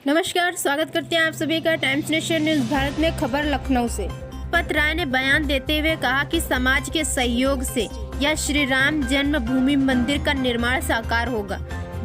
नमस्कार, स्वागत करते हैं आप सभी का टाइम्स नेशन न्यूज भारत में खबर लखनऊ से। पत राय ने बयान देते हुए कहा कि समाज के सहयोग से यह श्री राम जन्मभूमि मंदिर का निर्माण साकार होगा।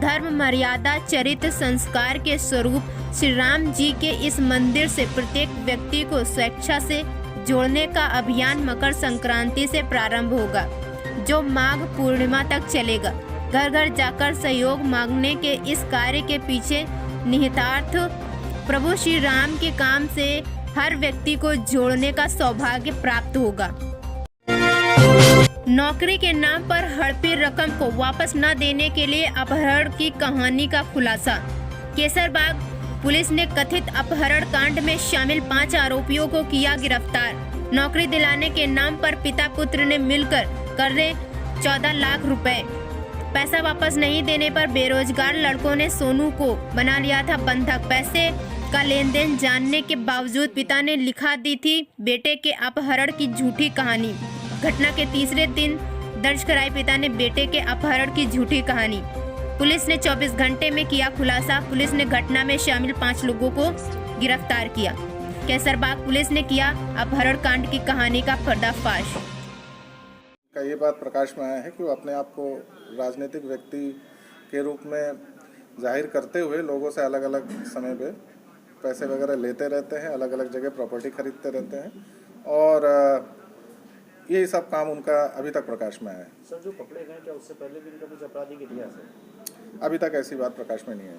धर्म, मर्यादा, चरित्र, संस्कार के स्वरूप श्री राम जी के इस मंदिर से प्रत्येक व्यक्ति को स्वेच्छा से जोड़ने का अभियान मकर संक्रांति से प्रारंभ होगा, जो माघ पूर्णिमा तक चलेगा। घर घर जाकर सहयोग मांगने के इस कार्य के पीछे निहितार्थ प्रभु श्री राम के काम से हर व्यक्ति को जोड़ने का सौभाग्य प्राप्त होगा। नौकरी के नाम पर हड़पी रकम को वापस न देने के लिए अपहरण की कहानी का खुलासा। केसरबाग पुलिस ने कथित अपहरण कांड में शामिल 5 आरोपियों को किया गिरफ्तार। नौकरी दिलाने के नाम पर पिता पुत्र ने मिलकर कर रहे 14 लाख रुपए। पैसा वापस नहीं देने पर बेरोजगार लड़कों ने सोनू को बना लिया था बंधक। पैसे का लेन देन जानने के बावजूद पिता ने लिखा दी थी बेटे के अपहरण की झूठी कहानी। घटना के तीसरे दिन दर्ज कराई पिता ने बेटे के अपहरण की झूठी कहानी। पुलिस ने 24 घंटे में किया खुलासा। पुलिस ने घटना में शामिल 5 लोगों को गिरफ्तार किया। कैसरबाग पुलिस ने किया अपहरण कांड की कहानी का पर्दाफाश। का ये बात प्रकाश में आया है कि वो अपने आप को राजनीतिक व्यक्ति के रूप में जाहिर करते हुए लोगों से अलग अलग समय पे पैसे वगैरह लेते रहते हैं, अलग अलग जगह प्रॉपर्टी खरीदते रहते हैं और ये सब काम उनका अभी तक प्रकाश में आया है। सर, जो पकड़े गए क्या उससे पहले भी इनका कुछ आपराधिक इतिहास है? अभी तक ऐसी बात प्रकाश में नहीं आई।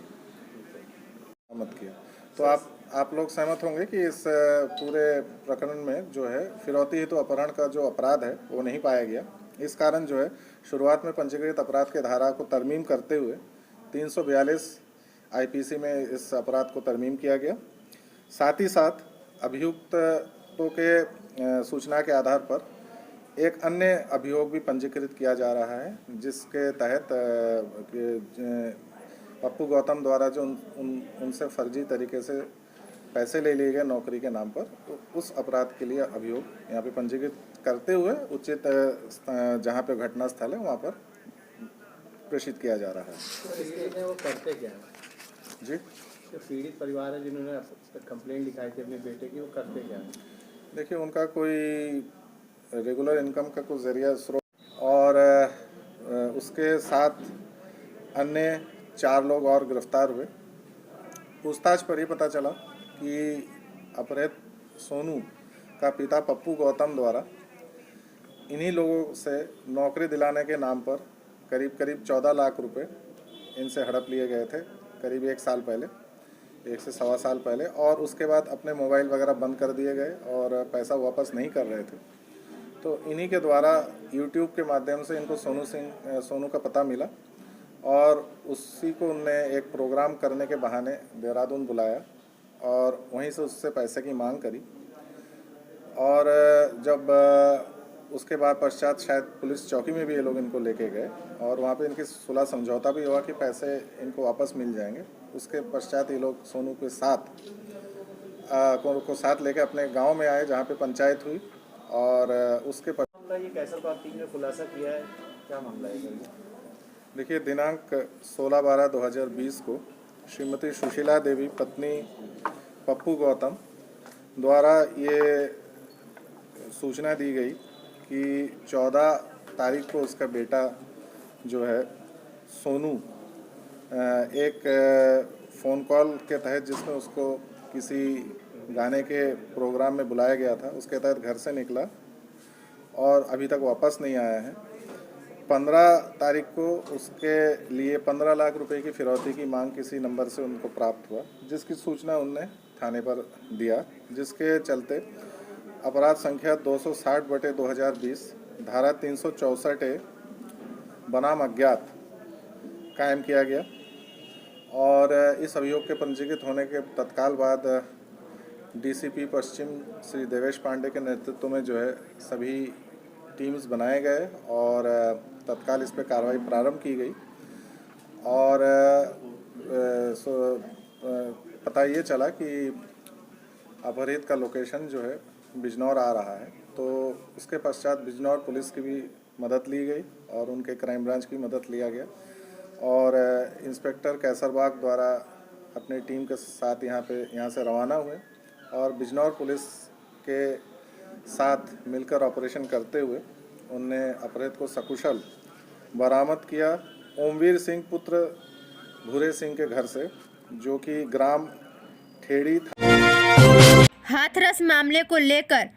मत किया तो आप लोग सहमत होंगे कि इस पूरे प्रकरण में जो है फिरौती हेतु अपहरण का जो अपराध है वो नहीं पाया गया। इस कारण जो है शुरुआत में पंजीकृत अपराध के धारा को तरमीम करते हुए 342 आईपीसी में इस अपराध को तरमीम किया गया। साथ ही साथ अभियुक्तों के सूचना के आधार पर एक अन्य अभियोग भी पंजीकृत किया जा रहा है, जिसके तहत पप्पू गौतम द्वारा जो उनसे फर्जी तरीके से पैसे ले लिए गए नौकरी के नाम पर, तो उस अपराध के लिए अभियोग यहाँ पे पंजीकृत करते हुए उचित जहाँ पे घटना स्थल है वहाँ पर प्रेषित किया जा रहा है। तो वो करते क्या है जी? जो पीड़ित परिवार है जिन्होंने कंप्लेंट लिखाई थी अपने बेटे की, वो करते क्या है? देखिए, उनका कोई रेगुलर इनकम का कोई जरिया स्रोत और उसके साथ अन्य 4 लोग और गिरफ्तार हुए। पूछताछ पर ही पता चला कि अपहृत सोनू का पिता पप्पू गौतम द्वारा इन्हीं लोगों से नौकरी दिलाने के नाम पर करीब 14 लाख रुपए इनसे हड़प लिए गए थे, करीब 1 साल पहले, 1 से सवा साल पहले, और उसके बाद अपने मोबाइल वगैरह बंद कर दिए गए और पैसा वापस नहीं कर रहे थे। तो इन्हीं के द्वारा यूट्यूब के माध्यम से इनको सोनू का पता मिला और उसी को उनने एक प्रोग्राम करने के बहाने देहरादून बुलाया और वहीं से उससे पैसे की मांग करी। और जब उसके बाद पश्चात शायद पुलिस चौकी में भी ये लोग इनको लेके गए और वहाँ पे इनकी सुलह समझौता भी हुआ कि पैसे इनको वापस मिल जाएंगे। उसके पश्चात ये लोग सोनू के साथ लेके अपने गांव में आए जहाँ पे पंचायत हुई और उसके मामला ये कैसरबाग टीम ने खुलासा किया है, क्या मामला है? देखिए, दिनांक 16/12/2020 को श्रीमती सुशीला देवी पत्नी पप्पू गौतम द्वारा ये सूचना दी गई कि 14 तारीख को उसका बेटा जो है सोनू एक फ़ोन कॉल के तहत, जिसमें उसको किसी गाने के प्रोग्राम में बुलाया गया था, उसके तहत घर से निकला और अभी तक वापस नहीं आया है। 15 तारीख को उसके लिए 15 लाख रुपए की फिरौती की मांग किसी नंबर से उनको प्राप्त हुआ, जिसकी सूचना उनने थाने पर दिया, जिसके चलते अपराध संख्या 260/2020 धारा 364 बनाम अज्ञात कायम किया गया और इस अभियोग के पंजीकृत होने के तत्काल बाद डीसीपी पश्चिम श्री देवेश पांडे के नेतृत्व में जो है सभी टीम्स बनाए गए और तत्काल इस पर कार्रवाई प्रारंभ की गई और पता ये चला कि अपहृत का लोकेशन जो है बिजनौर आ रहा है, तो उसके पश्चात बिजनौर पुलिस की भी मदद ली गई और उनके क्राइम ब्रांच की मदद लिया गया और इंस्पेक्टर कैसरबाग द्वारा अपनी टीम के साथ यहाँ से रवाना हुए और बिजनौर पुलिस के साथ मिलकर ऑपरेशन करते हुए उनने अपहृत को सकुशल बरामद किया ओमवीर सिंह पुत्र भूरे सिंह के घर से, जो कि ग्राम ठेड़ी हाथरस मामले को लेकर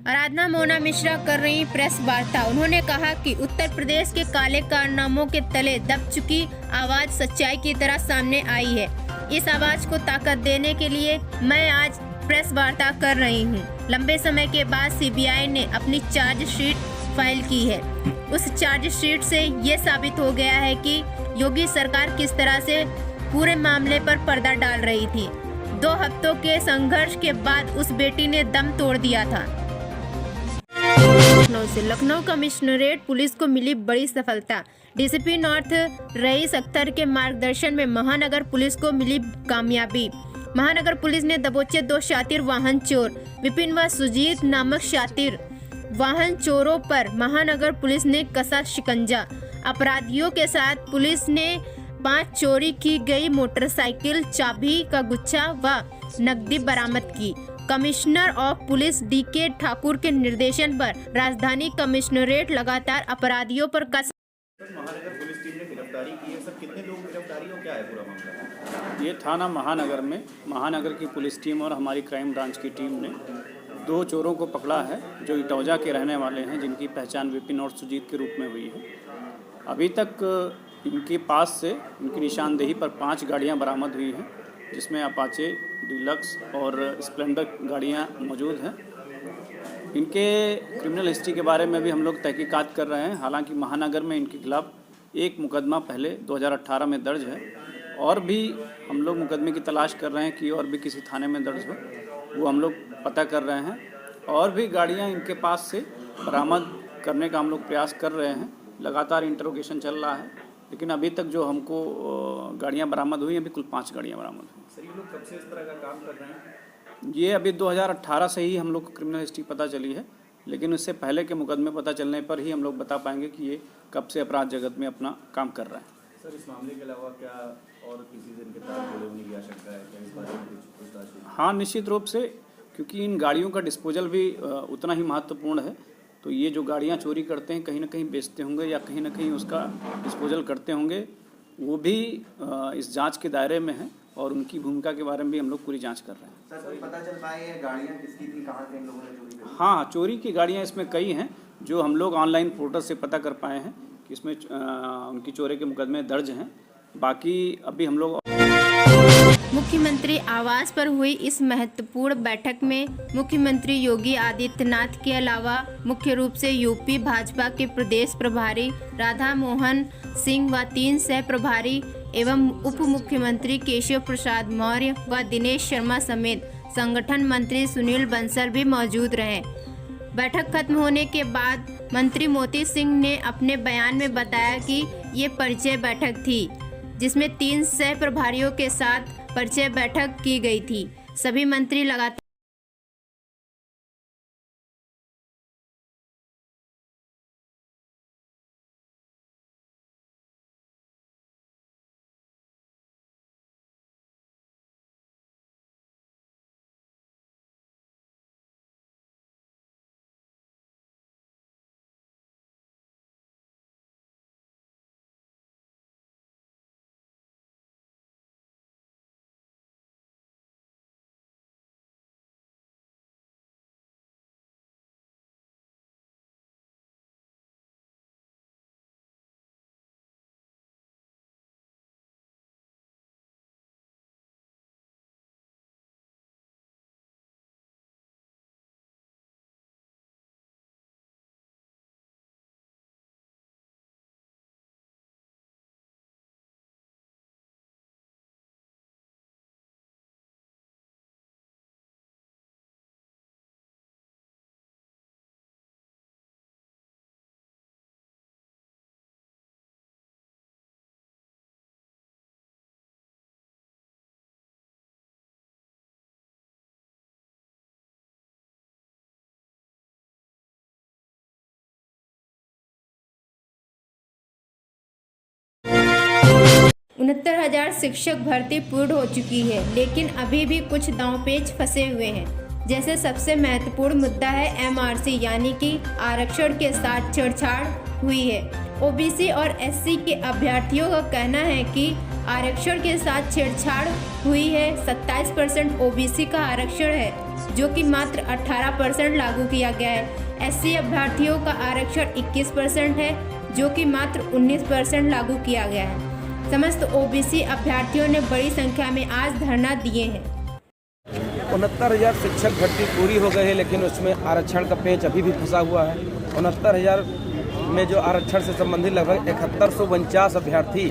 आराधना मोना मिश्रा कर रही प्रेस वार्ता। उन्होंने कहा कि उत्तर प्रदेश के काले कारनामों के तले दब चुकी आवाज सच्चाई की तरह सामने आई है। इस आवाज को ताकत देने के लिए मैं आज प्रेस वार्ता कर रही हूँ। लंबे समय के बाद सीबीआई ने अपनी चार्जशीट फाइल की है। उस चार्जशीट से ये साबित हो गया है कि योगी सरकार किस तरह से पूरे मामले पर पर्दा डाल रही थी। 2 हफ्तों के संघर्ष के बाद उस बेटी ने दम तोड़ दिया था। लखनऊ कमिश्नरेट पुलिस को मिली बड़ी सफलता। डीसीपी नॉर्थ रईस अख्तर के मार्गदर्शन में महानगर पुलिस को मिली कामयाबी। महानगर पुलिस ने दबोचे 2 शातिर वाहन चोर विपिन व सुजीत नामक शातिर वाहन चोरों पर महानगर पुलिस ने कसा शिकंजा। अपराधियों के साथ पुलिस ने 5 चोरी की गई मोटरसाइकिल, चाबी का गुच्छा व नकदी बरामद की। Commissioner of police D K Thakur के निर्देशन पर राजधानी कमिश्नरेट लगातार अपराधियों पर महानगर पुलिस टीम ने गिरफ्तारी की है। सर, कितने लोग गिरफ्तारी हो, क्या है पूरा मामला? ये थाना महानगर में महानगर की पुलिस टीम और हमारी क्राइम ब्रांच की टीम ने 2 चोरों को पकड़ा है जो इटौजा के रहने वाले हैं, जिनकी पहचान विपिन और सुजीत के रूप में हुई है। अभी तक इनके पास से इनकी निशानदेही पर 5 गाड़ियां बरामद हुई हैं, जिसमें अपाचे, डीलक्स और स्प्लेंडर गाड़ियां मौजूद हैं। इनके क्रिमिनल हिस्ट्री के बारे में भी हम लोग तहकीकात कर रहे हैं। हालांकि महानगर में इनके खिलाफ एक मुकदमा पहले 2018 में दर्ज है और भी हम लोग मुकदमे की तलाश कर रहे हैं कि और भी किसी थाने में दर्ज हो, वो हम लोग पता कर रहे हैं। और भी गाड़ियां इनके पास से बरामद करने का हम लोग प्रयास कर रहे हैं। लगातार इंटरोगेशन चल रहा है, लेकिन अभी तक जो हमको गाड़ियां बरामद हुई, अभी कुल 5 गाड़ियां बरामद हुई। सर, ये लोग कब से इस तरह का काम कर रहे हैं? ये अभी 2018 से ही हम लोग को क्रिमिनल हिस्ट्री पता चली है, लेकिन उससे पहले के मुकदमे पता चलने पर ही हम लोग बता पाएंगे कि ये कब से अपराध जगत में अपना काम कर रहा है। सर, इस मामले के अलावा क्या और किसी से इनके तार जुड़े होने की आशंका है? क्या इस बारे में कुछ पूछताछ हुई? हाँ, निश्चित रूप से, क्योंकि इन गाड़ियों का डिस्पोजल भी उतना ही महत्वपूर्ण है। तो ये जो गाड़ियाँ चोरी करते हैं, कहीं ना कहीं बेचते होंगे या कहीं ना कहीं उसका डिस्पोजल करते होंगे, वो भी इस जांच के दायरे में है और उनकी भूमिका के बारे में भी हम लोग पूरी जांच कर रहे हैं। सर, कोई पता चल पाए ये गाड़ियाँ किसकी थी, कहाँ से इन लोगों ने चोरी करी? हाँ, चोरी की गाड़ियाँ इसमें कई हैं जो हम लोग ऑनलाइन पोर्टल से पता कर पाए हैं कि इसमें उनकी चोरी के मुकदमे दर्ज हैं। बाकी अभी हम लोग मुख्यमंत्री आवास पर हुई इस महत्वपूर्ण बैठक में मुख्यमंत्री योगी आदित्यनाथ के अलावा मुख्य रूप से यूपी भाजपा के प्रदेश प्रभारी राधा मोहन सिंह व 3 सह प्रभारी एवं उप मुख्यमंत्री केशव प्रसाद मौर्य व दिनेश शर्मा समेत संगठन मंत्री सुनील बंसल भी मौजूद रहे। बैठक खत्म होने के बाद मंत्री मोती सिंह ने अपने बयान में बताया कि ये परिचय बैठक थी, जिसमें 3 सह प्रभारियों के साथ परिचय बैठक की गई थी। सभी मंत्री लगातार 69,000 शिक्षक भर्ती पूर्ण हो चुकी है, लेकिन अभी भी कुछ दांवपेच फंसे हुए हैं। जैसे सबसे महत्वपूर्ण मुद्दा है MRC यानी कि आरक्षण के साथ छेड़छाड़ हुई है। OBC और SC के अभ्यर्थियों का कहना है कि आरक्षण के साथ छेड़छाड़ हुई है। 27% OBC का आरक्षण है, जो कि मात्र 18% लागू किया गया है। SC अभ्यर्थियों का आरक्षण 21% है, जो कि मात्र 19% लागू किया गया है। समस्त OBC अभ्यर्थियों ने बड़ी संख्या में आज धरना दिए हैं। 69,000 शिक्षक भर्ती पूरी हो गई है, लेकिन उसमें आरक्षण का पेच अभी भी फंसा हुआ है। 69,000 में जो आरक्षण से संबंधित लगभग 7149 अभ्यर्थी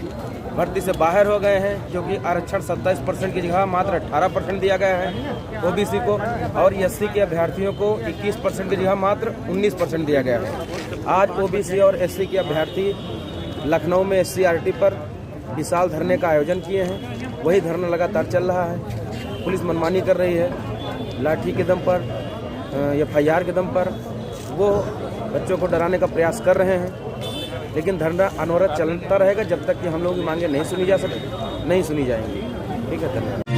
भर्ती से बाहर हो गए हैं, क्योंकि आरक्षण 27% की जगह मात्र 18% दिया गया है OBC को, और SC के अभ्यर्थियों को 21% की जगह मात्र 19% दिया गया है। आज OBC और SC के अभ्यर्थी लखनऊ में SCRT पर विशाल धरने का आयोजन किए हैं। वही धरना लगातार चल रहा है। पुलिस मनमानी कर रही है, लाठी के दम पर, FIR के दम पर वो बच्चों को डराने का प्रयास कर रहे हैं। लेकिन धरना अनवरत चलता रहेगा जब तक कि हम लोगों की मांगें नहीं सुनी जाएंगी। ठीक है, धन्यवाद।